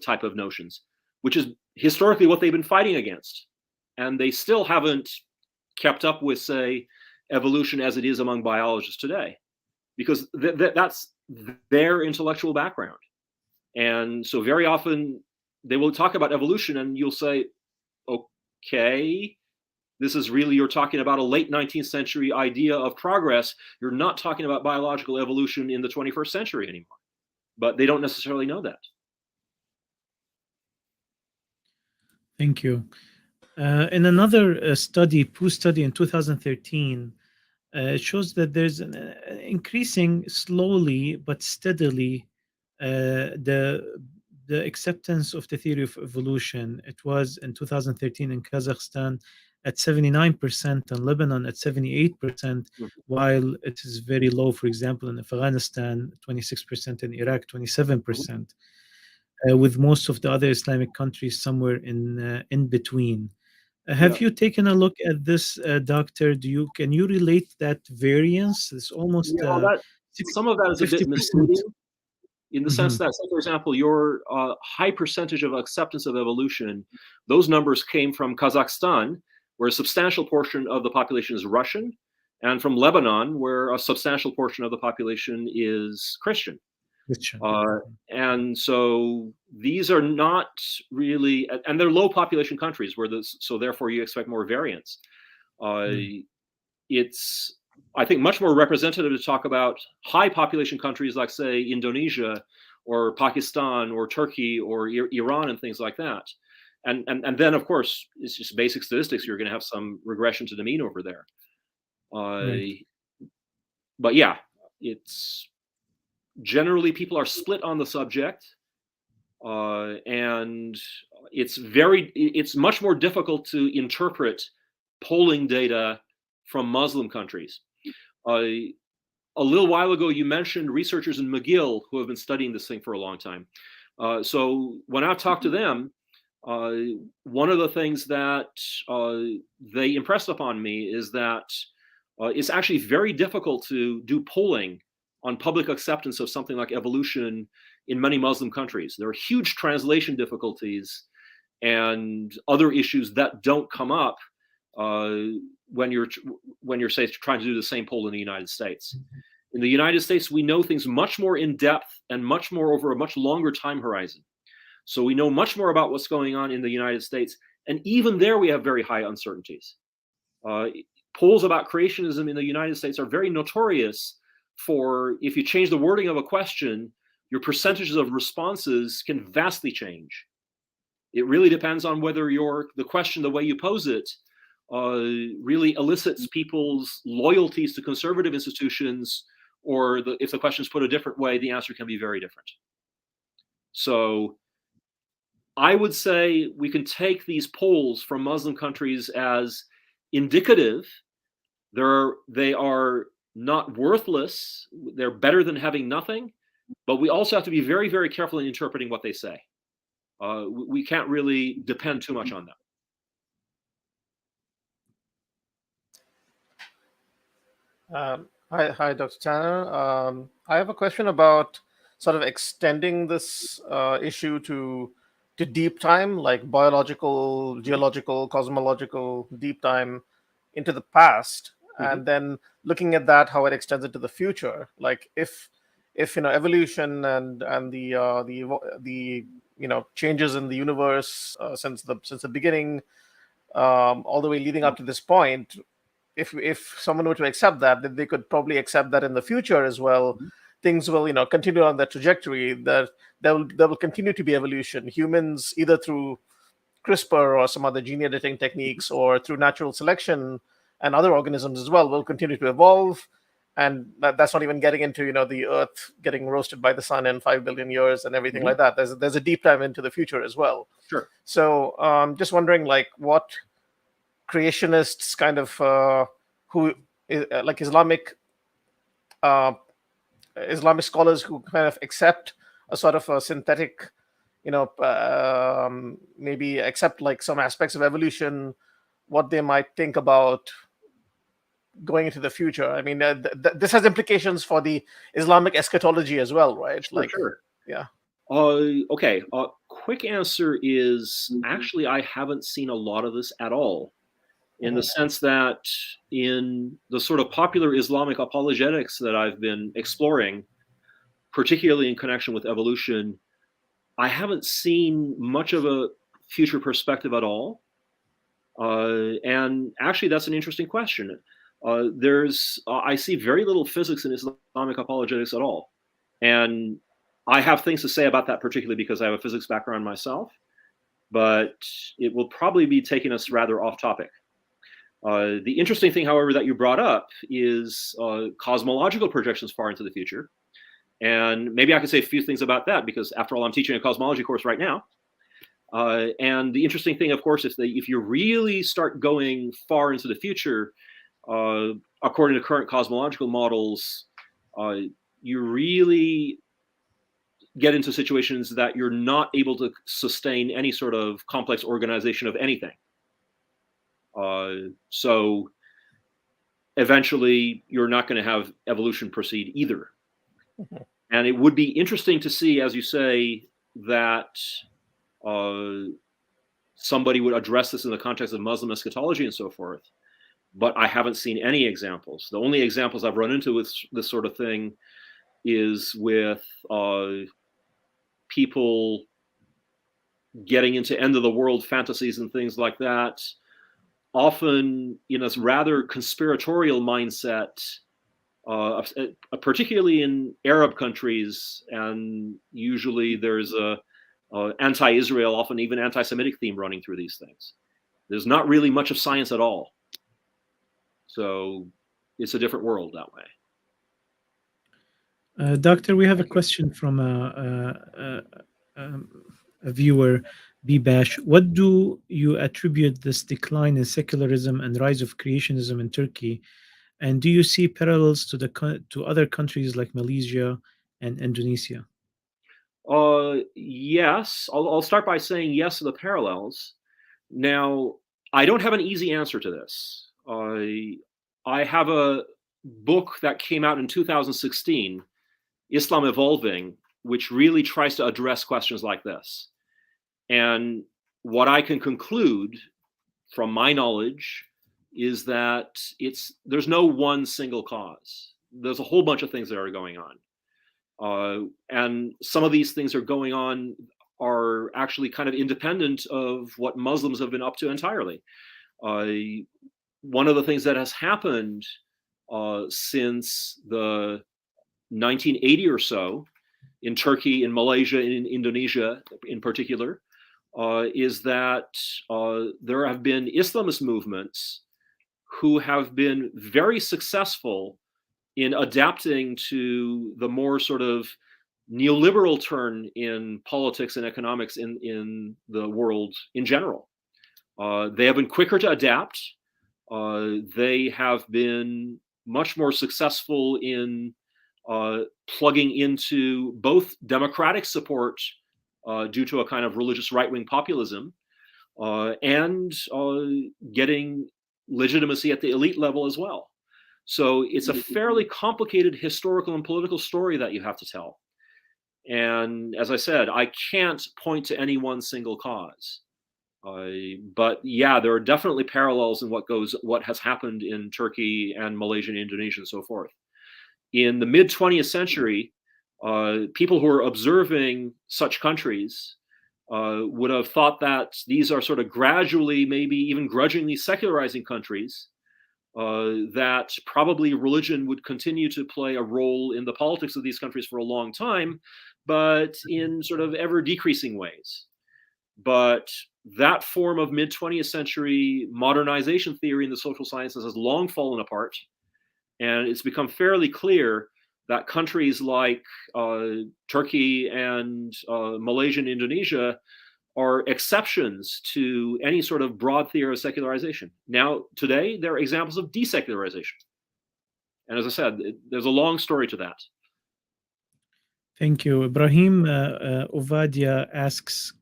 type of notions, which is historically what they've been fighting against. And they still haven't kept up with, say, evolution as it is among biologists today, because that's their intellectual background. And so very often they will talk about evolution and you'll say, okay, this is really, you're talking about a late 19th century idea of progress. You're not talking about biological evolution in the 21st century anymore. But they don't necessarily know that. Thank you. In another study, Pew study in 2013, it shows that there's an increasing slowly but steadily the acceptance of the theory of evolution. It was in 2013 in Kazakhstan at 79% and Lebanon at 78%, while it is very low, for example, in Afghanistan, 26%, in Iraq, 27%, with most of the other Islamic countries somewhere in between. Have you taken a look at this, Doctor? Can you relate that variance? It's almost some of that is a bit misleading, in the sense that, say, for example, your high percentage of acceptance of evolution, those numbers came from Kazakhstan, where a substantial portion of the population is Russian, and from Lebanon, where a substantial portion of the population is Christian. And so these are not really, and they're low population countries, so therefore you expect more variance. It's, I think, much more representative to talk about high population countries like, say, Indonesia or Pakistan or Turkey or Iran and things like that. And then, of course, it's just basic statistics. You're going to have some regression to the mean over there. But yeah, it's generally people are split on the subject, and it's much more difficult to interpret polling data from Muslim countries. A little while ago, you mentioned researchers in McGill who have been studying this thing for a long time. So when I've talked to them, one of the things that they impressed upon me is that it's actually very difficult to do polling on public acceptance of something like evolution in many Muslim countries. There are huge translation difficulties and other issues that don't come up when you're say trying to do the same poll in the United States. In the United States, we know things much more in depth and much more over a much longer time horizon. So we know much more about what's going on in the United States, and even there we have very high uncertainties. Polls about creationism in the United States are very notorious for, if you change the wording of a question, your percentages of responses can vastly change. It really depends on whether the question, the way you pose it, really elicits people's loyalties to conservative institutions, or if the question is put a different way, the answer can be very different. So I would say we can take these polls from Muslim countries as indicative. They are not worthless. They're better than having nothing, but we also have to be very, very careful in interpreting what they say. We can't really depend too much on them. Hi, Dr. Tanner. I have a question about sort of extending this issue to deep time, like biological, geological, cosmological deep time into the past, and then looking at that, how it extends into the future. Like if evolution and the changes in the universe since the beginning, all the way leading up to this point, if someone were to accept that, then they could probably accept that in the future as well. Things will continue on that trajectory, that there will continue to be evolution. Humans, either through CRISPR or some other gene editing techniques, or through natural selection and other organisms as well, will continue to evolve. And that's not even getting into the Earth getting roasted by the sun in 5 billion years and everything like that. There's a deep dive into the future as well. Sure. So just wondering, like, what creationists kind of who like Islamic Islamic scholars who kind of accept a sort of a synthetic, maybe accept like some aspects of evolution, what they might think about going into the future. I mean, this has implications for the Islamic eschatology as well, right? Sure. Yeah. Okay. Quick answer is actually I haven't seen a lot of this at all, in the sense that in the sort of popular Islamic apologetics that I've been exploring, particularly in connection with evolution, I haven't seen much of a future perspective at all. And actually, that's an interesting question. I see very little physics in Islamic apologetics at all. And I have things to say about that, particularly because I have a physics background myself, but it will probably be taking us rather off topic. The interesting thing, however, that you brought up is cosmological projections far into the future. And maybe I could say a few things about that, because after all, I'm teaching a cosmology course right now. And the interesting thing, of course, is that if you really start going far into the future, according to current cosmological models, you really get into situations that you're not able to sustain any sort of complex organization of anything. So eventually, you're not going to have evolution proceed either. And it would be interesting to see, as you say, that somebody would address this in the context of Muslim eschatology and so forth. But I haven't seen any examples. The only examples I've run into with this sort of thing is with people getting into end of the world fantasies and things like that, often in a rather conspiratorial mindset, particularly in Arab countries, and usually there's a anti-Israel, often even anti-Semitic theme running through these things. There's not really much of science at all. So it's a different world that way. Doctor, we have a question from a viewer, B-Bash. What do you attribute this decline in secularism and rise of creationism in Turkey? And do you see parallels to other countries like Malaysia and Indonesia? Yes. I'll start by saying yes to the parallels. Now, I don't have an easy answer to this. I have a book that came out in 2016, Islam Evolving, which really tries to address questions like this. And what I can conclude from my knowledge is that there's no one single cause. There's a whole bunch of things that are going on. And some of these things are going on are actually kind of independent of what Muslims have been up to entirely. One of the things that has happened since the 1980 or so in Turkey, in Malaysia, in Indonesia in particular, is that there have been Islamist movements who have been very successful in adapting to the more sort of neoliberal turn in politics and economics in the world in general. They have been quicker to adapt. They have been much more successful in plugging into both democratic support due to a kind of religious right-wing populism and getting legitimacy at the elite level as well. So it's a fairly complicated historical and political story that you have to tell. And as I said, I can't point to any one single cause. But yeah, there are definitely parallels in what has happened in Turkey and Malaysia and Indonesia and so forth. In the mid 20th century, people who were observing such countries would have thought that these are sort of gradually, maybe even grudgingly secularizing countries, that probably religion would continue to play a role in the politics of these countries for a long time, but in sort of ever decreasing ways. But that form of mid 20th century modernization theory in the social sciences has long fallen apart. And it's become fairly clear that countries like Turkey and Malaysia and Indonesia are exceptions to any sort of broad theory of secularization. Now, today, they're examples of desecularization. And as I said, there's a long story to that. Thank you. Ibrahim Ovadia asks,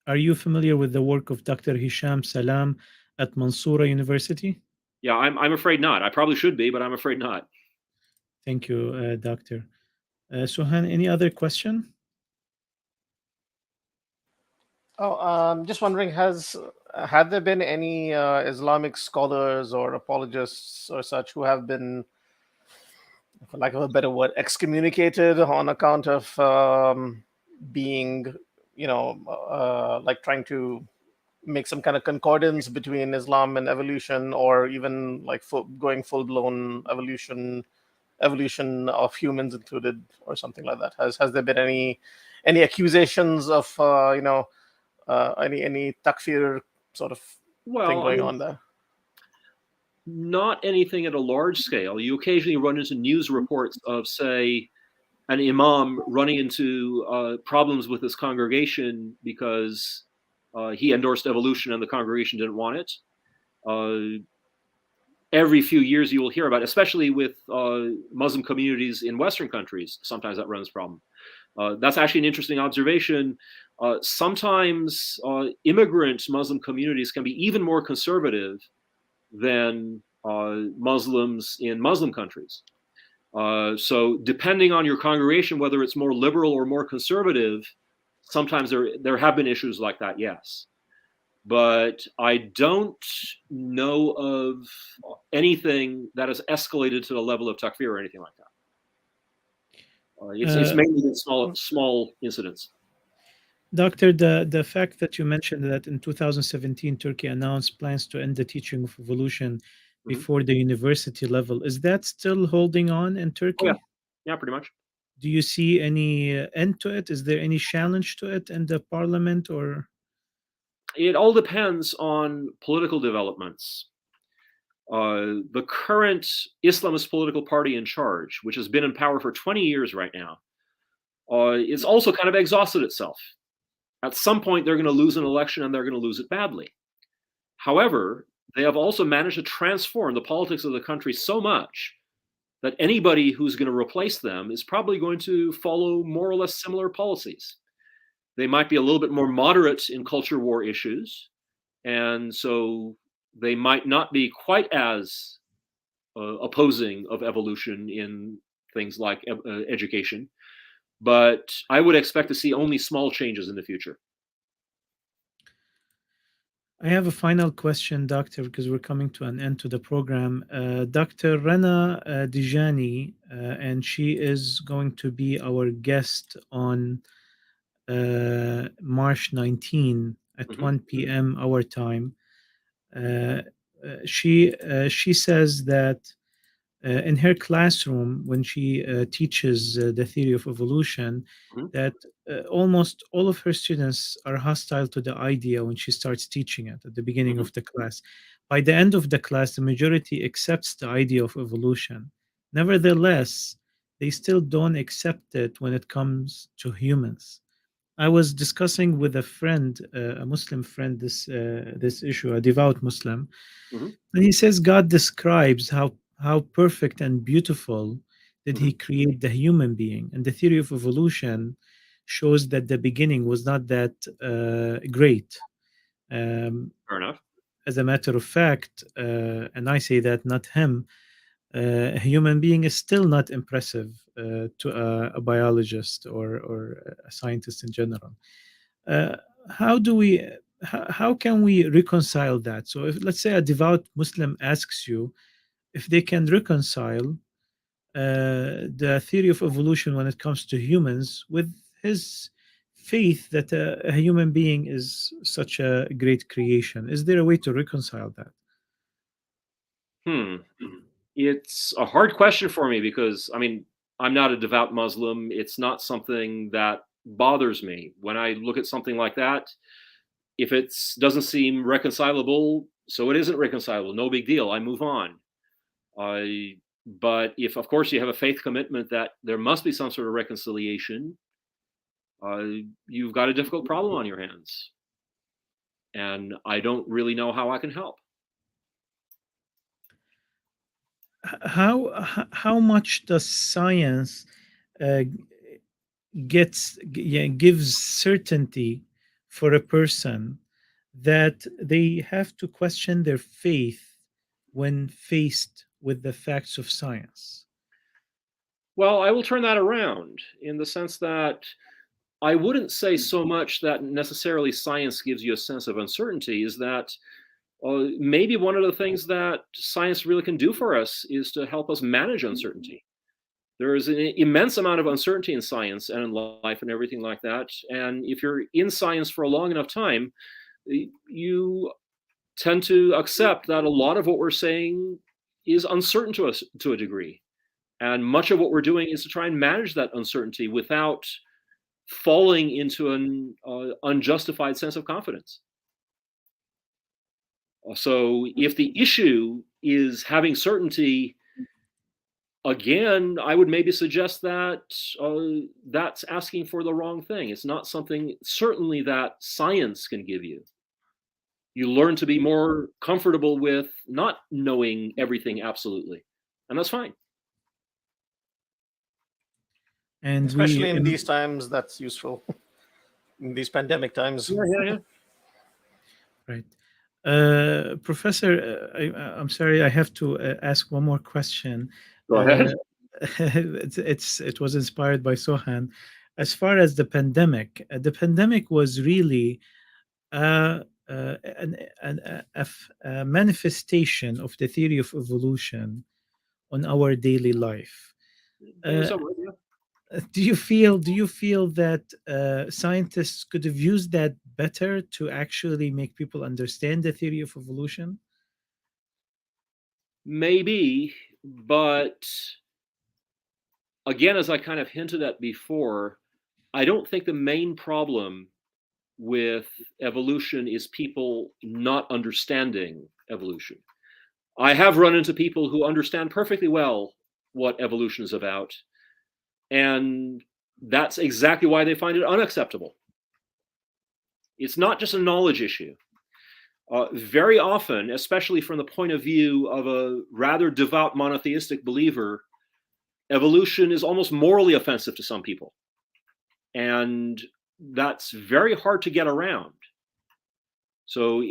are you familiar with the work of Dr. Hisham Salam at Mansoura University? Yeah, I'm afraid not. I probably should be, but I'm afraid not. Thank you, Doctor. Suhan, any other question? Oh, just wondering, had there been any Islamic scholars or apologists or such who have been, for lack of a better word, excommunicated on account of being, like trying to make some kind of concordance between Islam and evolution, or even like going full blown evolution of humans included, or something like that? Has there been any accusations of any takfir sort of thing going on there? Not anything at a large scale. You occasionally run into news reports of, say, an imam running into problems with his congregation because he endorsed evolution and the congregation didn't want it. Every few years you will hear about it, especially with Muslim communities in Western countries. Sometimes that runs problem. That's actually an interesting observation. Sometimes immigrant Muslim communities can be even more conservative than Muslims in Muslim countries. So depending on your congregation, whether it's more liberal or more conservative, sometimes there have been issues like that, yes. But I don't know of anything that has escalated to the level of takfir or anything like that. It's mainly been small incidents. Doctor, the fact that you mentioned that in 2017 Turkey announced plans to end the teaching of evolution before the university level, is that still holding on in Turkey? Oh, yeah, pretty much. Do you see any end to it? Is there any challenge to it in the parliament, or? It all depends on political developments. The current Islamist political party in charge, which has been in power for 20 years right now, is also kind of exhausted itself. At some point, they're going to lose an election and they're going to lose it badly. However, they have also managed to transform the politics of the country so much that anybody who's going to replace them is probably going to follow more or less similar policies. They might be a little bit more moderate in culture war issues, and so they might not be quite as opposing of evolution in things like education, but I would expect to see only small changes in the future. I have a final question, Doctor, because we're coming to an end to the program. Dr. Rana Dijani, and she is going to be our guest on March 19 at 1 p.m. our time. She says that in her classroom, when she teaches the theory of evolution, that almost all of her students are hostile to the idea when she starts teaching it at the beginning of the class. By the end of the class, the majority accepts the idea of evolution. Nevertheless, they still don't accept it when it comes to humans. I was discussing with a friend, a Muslim friend, this issue, a devout Muslim, and he says God describes how perfect and beautiful did He create the human being, and the theory of evolution shows that the beginning was not that great. Fair enough. As a matter of fact, and I say that, not him, a human being is still not impressive to a biologist or a scientist in general. How can we reconcile that? So if, let's say, a devout Muslim asks you if they can reconcile the theory of evolution when it comes to humans with his faith that a human being is such a great creation, is there a way to reconcile that? It's a hard question for me because, I mean, I'm not a devout Muslim. It's not something that bothers me. When I look at something like that, if it doesn't seem reconcilable, so it isn't reconcilable. No big deal. I move on. But if, of course, you have a faith commitment that there must be some sort of reconciliation, you've got a difficult problem on your hands. And I don't really know how I can help. how much does science uh, gives certainty for a person that they have to question their faith when faced with the facts of science? Well, I will turn that around in the sense that I wouldn't say so much that necessarily science gives you a sense of uncertainty, is that maybe one of the things that science really can do for us is to help us manage uncertainty. There is an immense amount of uncertainty in science and in life and everything like that. And if you're in science for a long enough time, you tend to accept that a lot of what we're saying is uncertain to us to a degree. And much of what we're doing is to try and manage that uncertainty without falling into an unjustified sense of confidence. So if the issue is having certainty, again, I would maybe suggest that that's asking for the wrong thing. It's not something, certainly, that science can give you. You learn to be more comfortable with not knowing everything absolutely, and that's fine. And especially in these times, that's useful. In these pandemic times. Yeah. Right. Professor, I'm sorry, I have to ask one more question. Go ahead. It was inspired by Sohan. As far as the pandemic was really a manifestation of the theory of evolution on our daily life. Do you feel that scientists could have used that better to actually make people understand the theory of evolution? Maybe, but again, as I kind of hinted at before, I don't think the main problem with evolution is people not understanding evolution. I have run into people who understand perfectly well what evolution is about, and that's exactly why they find it unacceptable. It's not just a knowledge issue. Very often, especially from the point of view of a rather devout monotheistic believer, evolution is almost morally offensive to some people. And that's very hard to get around. So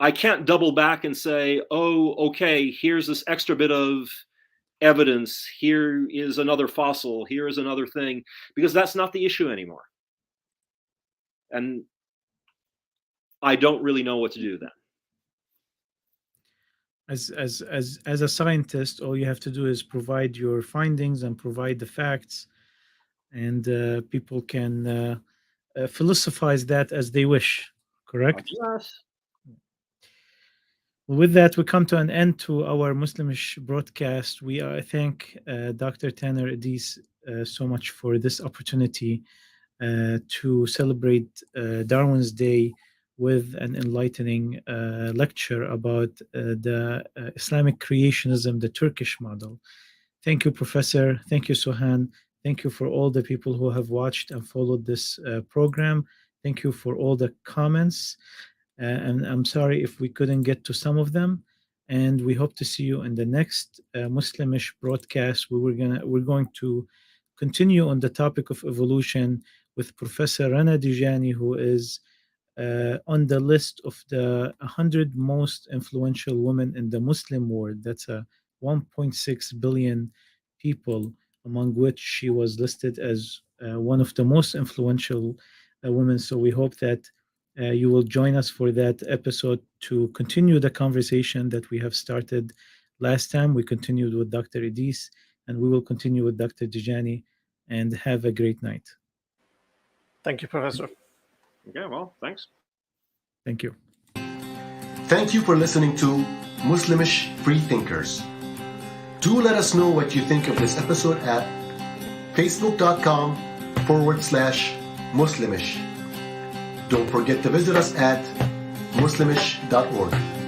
I can't double back and say, oh, okay, here's this extra bit of evidence, here is another fossil, here is another thing, because that's not the issue anymore. And I don't really know what to do then. As a scientist, all you have to do is provide your findings and provide the facts, and people can philosophize that as they wish, correct? Yes. With that, we come to an end to our Muslimish broadcast. We thank Dr. Taner Edis so much for this opportunity to celebrate Darwin's Day with an enlightening lecture about the Islamic creationism, the Turkish model. Thank you, Professor. Thank you, Sohan. Thank you for all the people who have watched and followed this program. Thank you for all the comments. And I'm sorry if we couldn't get to some of them. And we hope to see you in the next Muslimish broadcast. We're going to continue on the topic of evolution with Professor Rana Dijani, who is on the list of the 100 most influential women in the Muslim world. That's 1.6 billion people, among which she was listed as one of the most influential women. So we hope that you will join us for that episode to continue the conversation that we have started last time. We continued with Dr. Edis, and we will continue with Dr. Dijani, and have a great night. Thank you, Professor. Okay, well, thanks. Thank you. Thank you for listening to Muslimish Freethinkers. Do let us know what you think of this episode at facebook.com/Muslimish. Don't forget to visit us at muslimish.org.